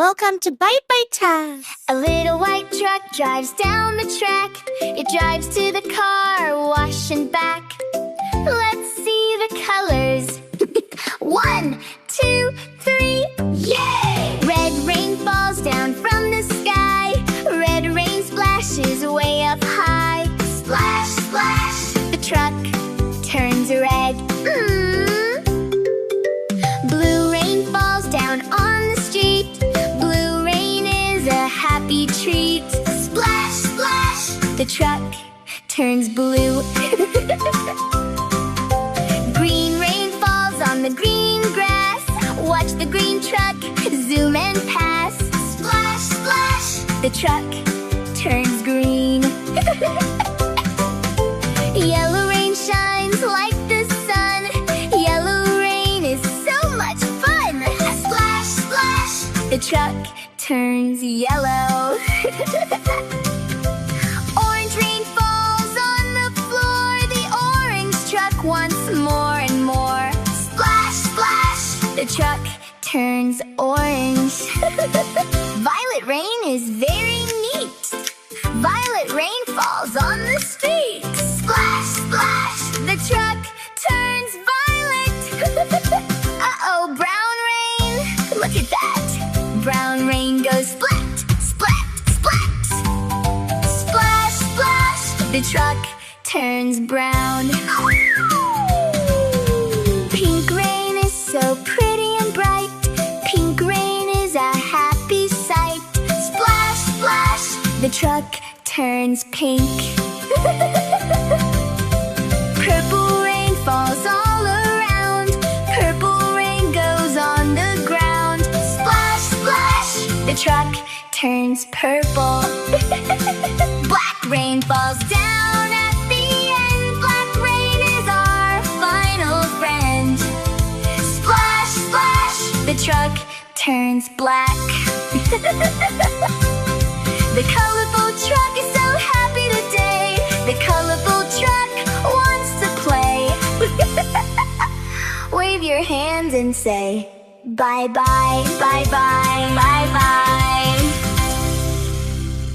Welcome to Bite Bite Time. A little white truck drives down the track. It drives to the car wash and back. Let's see the colors. 1, 2, 3, yay! Red rain falls down from the sky. Red rain splashes way up high. Splash, splash, the truck turns red. Blue rain falls down on the street. Blue rain is a happy treat. Splash, splash, the truck turns blue. Green rain falls on the green grass. Watch the green truck zoom and pass. Splash, splash, the truck turns green. Yellow rain shines like the sun. Yellow rain is so much fun. Splash, splash, the truck turns yellow. Orange rain falls on the floor. The orange truck wants more and more. Splash, splash, the truck turns orange. Violet rain is very neat. Violet rain falls on the street. Splash, splash, the truck turns violet. Uh-oh, brown rain. Look at that. Brown rain goes splat, splat, splat. Splash, splash, the truck turns brown. Pink rain is so pretty and bright. Pink rain is a happy sight. Splash, splash, the truck turns pink. Purple rain falls all around. Purple rain goes on the ground. Splash, splash, the truck turns purple. Black rain falls down at the end. Black rain is our final friend. Splash, splash, the truck turns black. The colorful truck is so happy today. The colorful truck wants to play. Wave your hands and say, bye-bye, bye-bye, bye-bye.